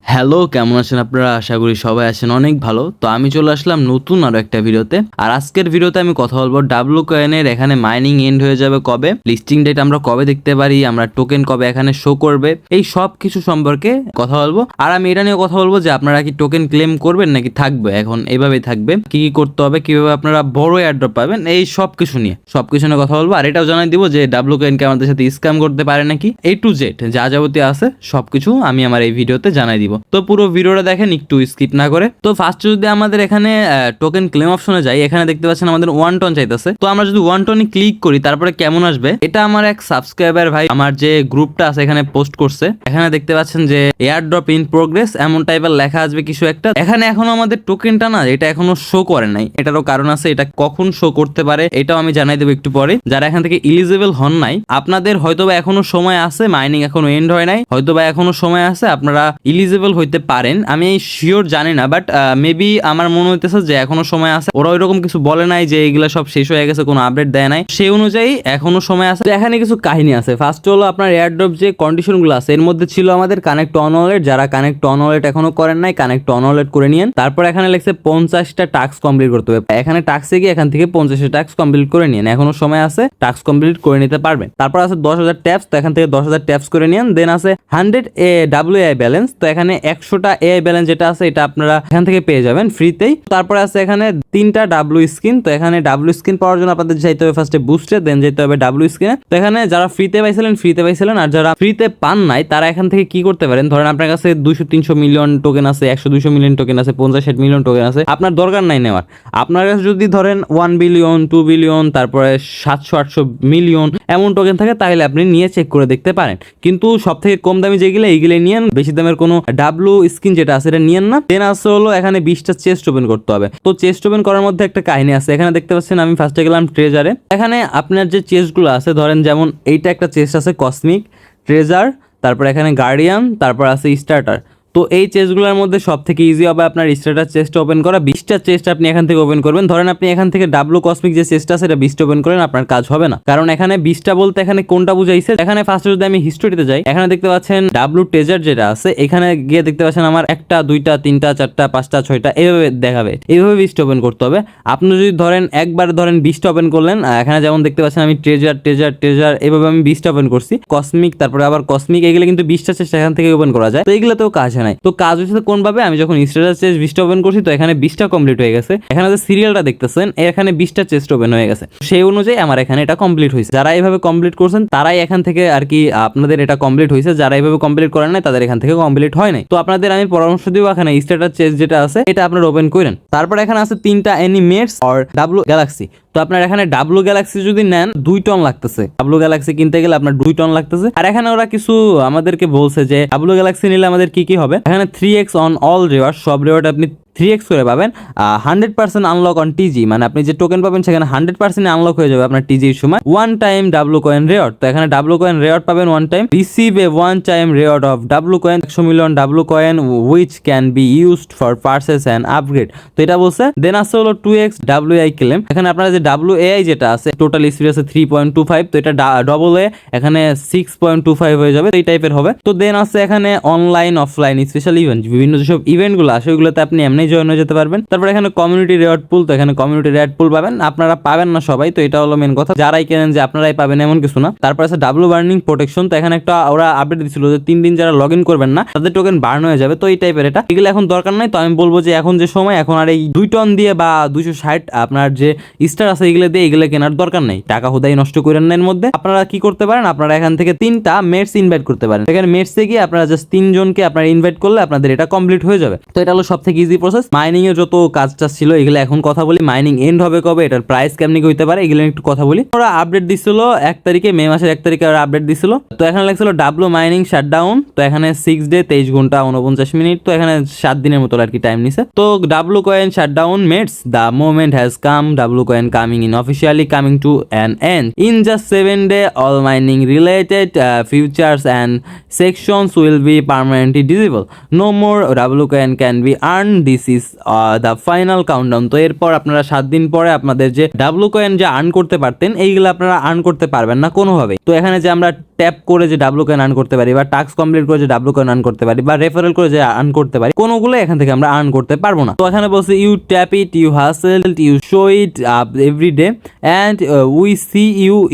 Hello, কেমন আছেন আপনারা? আশা করি সবাই আছেন অনেক ভালো। তো আমি চলে আসলাম নতুন আরো একটা ভিডিওতে। আর আজকের ভিডিওতে আমি কথা বলবো ডাব্লু কয়েনের এখানে মাইনিং এন্ড হয়ে যাবে কবে, লিস্টিং ডেট আমরা কবে দেখতে পারি, আমরা টোকেন কবে এখানে শো করবে, এই সব কিছু সম্পর্কে কথা বলবো। আর আমি এটা নিয়ে কথা বলবো যে আপনারা কি টোকেন ক্লেম করবেন নাকি থাকবে, এখন এইভাবেই থাকবে, কি কি করতে হবে, কিভাবে আপনারা বড় এয়ারড্রপ পাবেন, এই সবকিছু নিয়ে কথা বলবো। আর এটাও জানাই দিব যে ডাব্লু কয়েনকে আমাদের সাথে স্ক্যাম করতে পারে নাকি, A to Z যা যাবতীয় আছে সবকিছু আমি আমার এই ভিডিওতে জানাই দিব। তো পুরো ভিডিওটা দেখেন একটু স্কিপ না করে। তো ফার্স্ট যদি আমাদের এখানে টোকেন ক্লেম অপশনে যাই, এখানে দেখতে পাচ্ছেন আমাদের 1 টন চাইতেছে। তো আমরা যদি 1 টনে ক্লিক করি তারপরে কেমন আসবে, এটা আমার এক সাবস্ক্রাইবার ভাই আমার যে গ্রুপটা আছে এখানে পোস্ট করছে। এখানে দেখতে পাচ্ছেন যে এয়ার ড্রপ ইন প্রোগ্রেস এমন টাইপের লেখা আসবে কিছু একটা। এখানে এখনো আমাদের টোকেনটা না, এটা এখনো শো করে নাই। এটারও কারণ আছে, এটা কখন শো করতে পারে এটাও আমি জানাই দেবো একটু পরে। যারা এখান থেকে ইলিজিবল হন নাই, আপনাদের হয়তোবা এখনো সময় আছে, মাইনিং এখনো এন্ড হয় নাই, হয়তোবা এখনো সময় আছে, আপনারা ইলিজিবল হইতে পারেন। আমি শিওর জানি না, বাট মেবি আমার মনে হইতেছে যে এখনো সময় আছে। ওরা ওইরকম কিছু বলে নাই যে এগুলা সব শেষ হয়ে গেছে, কোনো আপডেট দেয় নাই, সেই অনুযায়ী এখনো সময় আছে। এখানে কিছু কাহিনী আছে। ফার্স্ট হলো আপনার এয়ারড্রপ যে কন্ডিশন গুলো আছে এর মধ্যে ছিল আমাদের কানেক্ট অন ওয়ালেট। যারা কানেক্ট অন ওয়ালেট এখনো করেন নাই, কানেক্ট অন ওয়ালেট করে নিয়েন। তারপর এখানে লেখছে 50টা টাস্ক কমপ্লিট করতে হবে। এখানে টাস্কে গিয়ে এখান থেকে 50টা টাস্ক কমপ্লিট করে নিয়েন, এখনো সময় আছে, টাস্ক কমপ্লিট করে নিতে পারবেন। তারপর আছে 10,000 ট্যাপস, তো এখান থেকে 10,000 ট্যাপস করে নিয়েন। দেন আছে 100 WAI ব্যালেন্স, তো এখানে 100টা AI ব্যালেন্স যেটা আছে এটা আপনারা এখান থেকে পেয়ে যাবেন ফ্রিতেই। তারপরে আছে এখানে 3টা ডাব্লু স্কিন, তো এখানে ডাব্লু স্কিন পাওয়ার জন্য আপনাদের যাইতে হবে ফার্স্টে বুস্টে, দেন যেতে হবে ডাব্লু স্কিনে। তো এখানে যারা ফ্রিতে পাইছিলেন, আর যারা ফ্রিতে পান নাই তারা এখান থেকে কি করতে পারেন, ধরেন আপনার কাছে 200-300 মিলিয়ন টোকেন আছে, 100-200 মিলিয়ন টোকেন আছে, 50-60 মিলিয়ন টোকেন আছে, আপনার দরকার নাই নেওয়ার। আপনার কাছে যদি ধরেন 1 বিলিয়ন 2 বিলিয়ন তারপরে 700-800 মিলিয়ন এমন টোকেন থাকে, তাহলে আপনি নিয়ে চেক করে দেখতে পারেন। কিন্তু সব থেকে কম দামি যেগুলো এইগুলো নিয়েন, বেশি দামের কোনো ডাব্লু স্কিন যেটা আছে এটা নিয়েন না। দেন আছে হলো এখানে 20টা চেস্ট ওপেন করতে হবে। তো চেস্ট ওপেন করার মধ্যে একটা কাহিনী আছে। এখানে দেখতে পাচ্ছেন আমি ফার্স্টে গেলাম ট্রেজারে। এখানে আপনার যে চেস্টগুলো আছে, ধরেন যেমন এইটা একটা চেস্ট আছে কসমিক ট্রেজার, তারপর এখানে গার্ডিয়ান, তারপর আছে স্টার্টার। তো এই চেস্টগুলোর মধ্যে সব থেকে ইজি হবে আপনার স্টার্টার চেস্ট ওপেন করা। 20টা চেস্ট আপনি এখান থেকে ওপেন করবেন। ধরেন আপনি এখান থেকে ডাব্লু কসমিক যে চেস্ট আছে এটা 20টা ওপেন করেন, আপনার কাজ হবে না, কারণ এখানে 20টা বলতে এখানে কোনটা বুঝাইছে। এখানে ফার্স্টে যদি আমি হিস্টোরিতে যাই, এখানে দেখতে পাচ্ছেন ডাব্লু ট্রেজার যেটা আছে, এখানে গিয়ে দেখতে পাচ্ছেন আমার 1টা 2টা 3টা 4টা 5টা 6টা এইভাবে দেখাবে। এইভাবে 20টা ওপেন করতে হবে। আপনি যদি ধরেন একবার ধরেন 20টা ওপেন করলেন, এখানে যেমন দেখতে পাচ্ছেন আমি ট্রেজার এইভাবে আমি 20টা ওপেন করছি। কসমিক, তারপরে আবার কসমিক, এগুলো কিন্তু 20টা চেস্ট এখান থেকে ওপেন করা যায়। তো এগুলোতেও কাজ হয় নাই। তো কাজ হচ্ছে কোন ভাবে, আমি যখন স্টার্টার চেস্ট 20টা ওপেন করছি, তো এখানে 20টা কমপ্লিট হয়ে গেছে। এখানে যে সিরিয়ালটা দেখতেছেন এখানে 20টা চেস্ট ওপেন হয়ে গেছে, সেই অনুযায়ী আমার এখানে এটা কমপ্লিট হয়েছে। যারা এইভাবে কমপ্লিট করছেন তারাই এখান থেকে আর কি আপনাদের এটা কমপ্লিট হয়েছে। যারা এইভাবে কমপ্লিট করেন নাই তাদের এখান থেকে কমপ্লিট হয় নাই। তো আপনাদের আমি পরামর্শ দিব এখানে স্টার্টার চেস্ট যেটা আছে এটা আপনারা ওপেন করেন। তারপর এখানে আছে 3টা অ্যানিমেটস আর ডাব্লু গ্যালাক্সি। তো আপনার এখানে ডাব্লু গ্যালাক্সি যদি নেন 2 টন লাগতেছে। ডাব্লু গ্যালাক্সি কিনতে গেলে আপনার 2 টন লাগতেছে। আর এখানে ওরা কিছু আমাদেরকে বলছে যে ডাব্লু গ্যালাক্সি নিলে আমাদের কি কি হবে। এখানে 3x অন অল রিওয়ার্ড, সব রিওয়ার্ড আপনি 3x করে পাবেন। 100% আনলক অন টিজি, মানে আপনি যে টোকেন পাবেন সেখানে 100% আনলক হয়ে যাবে আপনার টিজির সময়। 1 টাইম ডাব্লু কয়েন রেওয়ার্ড, তো এখানে ডাব্লু কয়েন রেওয়ার্ড পাবেন 1 time. Receive a 1 time reward of W coin, 100 million W coin which can be used for purchase and upgrade. তো এটা বলছে। দেন আছে হলো 2x WAI ক্লেম। এখানে আপনারা যে WAI যেটা আছে টোটাল স্পিড আছে 3.25, তো এটা ডবল এ এখানে 6.25 হয়ে যাবে, এই টাইপের হবে। তো দেন আছে এখানে অনলাইন অফলাইন স্পেশাল ইভেন্ট, বিভিন্ন যেসব ইভেন্ট গুলো আছে ওইগুলোতে আপনি এমনি জয়েন হয়ে যেতে পারবেন। তারপর এখানে কমিউনিটি রেওয়ার্ড পুল, তো এখানে কমিউনিটি রেওয়ার্ড পুল পাবেন। আপনারা পাবেন না সবাই, তো এটা হলো মেন কথা। যারাই কেনেন যে আপনারাই পাবেন এমন কিছু না। তারপর আছে ডাব্লু বার্নিং প্রোটেকশন, তো এখানে একটা ওরা আপডেট দিছিল যে 3 দিন যারা লগ ইন করবেন না তাদের টোকেন বার্ন হয়ে যাবে। তো এই টাইপের এটা, এগুলো এখন দরকার নাই। তো আমি বলবো যে এখন যে সময়, এখন আর এই 2 টন দিয়ে বা 260 আপনার যে স্টার আছে এগুলো দিয়ে এগুলো কেনার দরকার নেই। টাকা হুদাই নষ্ট করেন না। এর মধ্যে আপনারা কি করতে পারেন, আপনারা এখান থেকে 3টা মেটস ইনভাইট করতে পারেন। এখানে মেটসে গিয়ে আপনারা জাস্ট 3 জনকে আপনারা ইনভাইট করলে আপনাদের এটা কমপ্লিট হয়ে যাবে। তো এটা হলো সব থেকে ইজি প্রসেস। মাইনিং এর যত কাজটা ছিল এগুলো এখন কথা বলি। মাইনিং এন্ড হবে কবে, এটার প্রাইস কেমনি হইতে পারে এগুলো একটু কথা বলি। ওরা আপডেট দিছিল 1 তারিখে, মে মাসের 1 তারিখে ওরা আপডেট দিছিল। তো এখানে লেখছিল ডাব্লু মাইনিং শাটডাউন, তো এখানে 6 ডে 23 ঘন্টা 49 মিনিট, তো এখানে 7 দিনের মতো আর কি টাইম নিছে। তো W coin shutdown mates, the moment has come, W coin coming in officially coming to an end in just 7 day all mining related features and sections will be permanently disabled. No more WCoin can be earned this is the final countdown. তো এরপর আপনারা 7 দিন পরে আপনাদের যে W coin যে earn করতে পারতেন এইগুলো আপনারা আর্ন করতে পারবেন না কোনোভাবে। তো এখানে যে আমরা ট্যাপ করে যে ডাব্লু কয়েন আর্ন করতে পারি বা টাস্ক কমপ্লিট করে যে ডাব্লু কয়েন আর্ন করতে পারি বা রেফারেল করে যে আর্ন করতে পারি, কোনোগুলো এখান থেকে আমরা আর্ন করতে পারবো না। তো এখানে বলছে you tap it, you hustle, you show it up every day and we see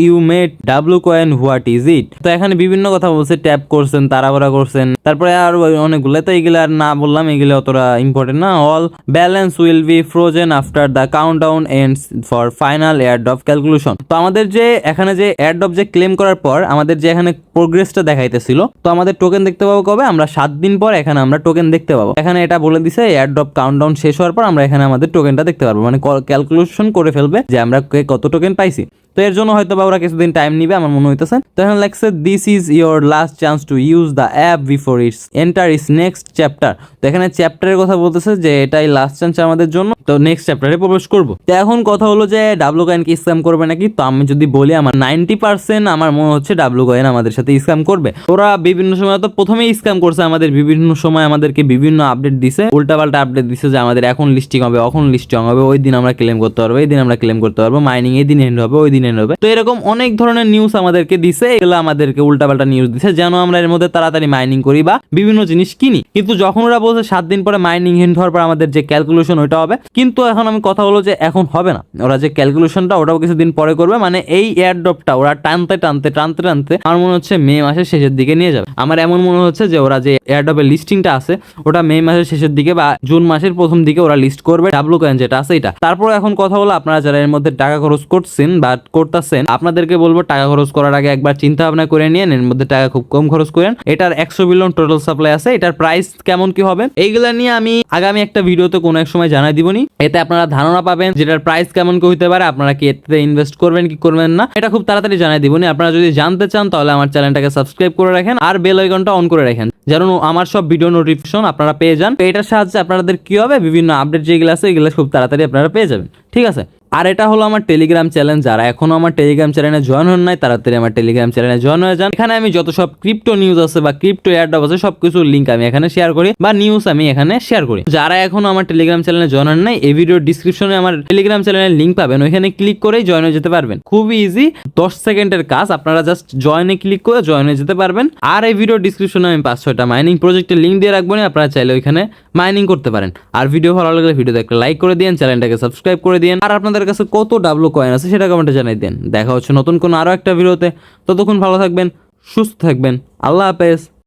you made W coin, what is it. তো এখানে বিভিন্ন কথা বলছে, ট্যাপ করছেন, তাড়াহুড়া করছেন, তারপরে আর অনেকগুলো, তো এইগুলো আর না বললাম, এগুলো অতটা ইম্পর্টেন্ট না। All balance will be frozen after the countdown ends for final airdrop calculation. তো আমাদের যে এখানে যে এয়ারড্রপ যে ক্লেম করার পর আমাদের যে এখানে প্রোগ্রেসটা দেখাইতেছিল, তো আমাদের টোকেন দেখতে পাবো কবে? আমরা 7 দিন পর এখানে আমরা টোকেন দেখতে পাবো। এখানে এটা বলে দিছে এয়ারড্রপ কাউন্টডাউন শেষ হওয়ার পর আমরা এখানে আমাদের টোকেনটা দেখতে পারবো, মানে ক্যালকুলেশন করে ফেলবে যে আমরা কত টোকেন পাইছি। তো এর জন্য হয়তো বা ওরা কিছুদিন টাইম নিবে আমার মনে হইতেছে। তো এখানে লেখছে this is your last chance to use the app before it's enter it's next chapter. তো এখানে চ্যাপ্টারের কথা বলতেছে যে এটাই লাস্ট চান্স আমাদের জন্য, তো নেক্সট চ্যাপ্টারে প্রবেশ করবো। তো এখন কথা হলো যে ডাব্লু কয়েন কি স্ক্যাম করবে নাকি? তো আমি যদি বলি আমার 90% আমার মনে হচ্ছে ডাব্লু কয়েন আমাদের সাথে স্ক্যাম করবে। ওরা বিভিন্ন সময় তো প্রথমেই স্ক্যাম করছে, আমাদের বিভিন্ন সময় আমাদেরকে বিভিন্ন আপডেট দিছে, উল্টাপাল্টা আপডেট দিছে যে আমাদের এখন লিস্টিং হবে, এখন লিস্টিং হবে, ওই দিন আমরা ক্লেম করতে পারবো, এই দিন আমরা ক্লেম করতে পারবো, মাইনিং এই দিন এন্ড হবে, ওই দিন এন্ড হবে। তো এরকম অনেক ধরনের নিউজ আমাদেরকে দিছে, এগুলো আমাদেরকে উল্টাপাল্টা নিউজ দিছে যেন আমরা এর মধ্যে তাড়াতাড়ি মাইনিং করি বা বিভিন্ন জিনিস কিনি। কিন্তু যখন ওরা বলছে 7 দিন পরে মাইনিং এন্ড হওয়ার পর আমাদের যে ক্যালকুলেশন ওইটা হবে, কিন্তু এখন আমি কথা হলো যে এখন হবে না। ওরা যে ক্যালকুলেশনটা ওটাও কিছুদিন পরে করবে, মানে এই এয়ারড্রপটা ওরা টানতে টানতে টানতে টানতে আমার মনে হচ্ছে মে মাসের শেষের দিকে নিয়ে যাবে। আমার এমন মনে হচ্ছে যে ওরা যে এয়ারড্রপের লিস্টিংটা আছে ওটা মে মাসের শেষের দিকে বা জুন মাসের প্রথম দিকে ওরা লিস্ট করবে ডাব্লু কয়েন যেটা আছে এটা। তারপর এখন কথা হলো আপনারা যারা এর মধ্যে টাকা খরচ করছেন বা করতেছেন, আপনাদেরকে বলবো টাকা খরচ করার আগে একবার চিন্তা ভাবনা করে নিন, এর মধ্যে টাকা খুব কম খরচ করেন। এটার 100 বিলিয়ন টোটাল সাপ্লাই আছে, এটার প্রাইস কেমন কি হবে এইগুলা নিয়ে আমি আগামী একটা ভিডিওতে কোনো এক সময় জানাই দিবনি। এতে আপনারা ধারণা পাবেন যেটার প্রাইস কেমন কি হতে পারে, আপনারা কি এতে ইনভেস্ট করবেন কি করবেন না, এটা খুব তাড়াতাড়ি জানাই দিবনি। আপনারা যদি জানতে চান তাহলে আমার চ্যানেলটাকে সাবস্ক্রাইব করে রাখেন আর বেল আইকনটা অন করে রাখেন যেন আমার সব ভিডিও নোটিফিকেশন আপনারা পেয়ে যান। তো এটার সাহায্যে আপনাদের কি হবে, বিভিন্ন আপডেট যেগুলো আছে এগুলো খুব তাড়াতাড়ি আপনারা পেয়ে যাবেন, ঠিক আছে। আর এটা হলো আমার টেলিগ্রাম চ্যানেল, যারা এখনো আমার টেলিগ্রাম চ্যানেলে জয়েন হন নাই তাড়াতাড়ি আমার টেলিগ্রাম চ্যানেলে জয়েন হয়ে যান। এখানে আমি যত সব ক্রিপ্টো নিউজ আছে বা ক্রিপ্টো এয়ারড্রপ আছে সবকিছুর লিঙ্ক আমি এখানে শেয়ার করি বা নিউজ আমি এখানে শেয়ার করি। যারা এখনো আমার টেলিগ্রাম চ্যানেলে জয়েন হন নাই, এই ভিডিওর ডিসক্রিপশনে আমার টেলিগ্রাম চ্যানেলের লিঙ্ক পাবেন, ওইখানে ক্লিক করেই জয়েন হয়ে যেতে পারবেন। খুবই ইজি, 10 সেকেন্ডের কাজ, আপনারা জাস্ট জয়েনে ক্লিক করে জয়েন হয়ে যেতে পারবেন। আর এই ভিডিওর ডিসক্রিপশনে আমি 5-6টা মাইনিং প্রজেক্টের লিঙ্ক দিয়ে রাখবো, আপনারা চাইলে ওইখানে মাইনিং করতে পারেন। আর ভিডিও ভালো লাগলে ভিডিওতে একটা লাইক করে দিন, চ্যানেলটাকে সাবস্ক্রাইব করে দিন, আর আপনাদের কাছে কত ডাব্লু কয়েন আছে সেটা কমেন্টে জানাই দেন। দেখা হচ্ছে নতুন কোনো আরো একটা ভিডিওতে, ততক্ষণ ভালো থাকবেন, সুস্থ থাকবেন, আল্লাহ হাফেজ।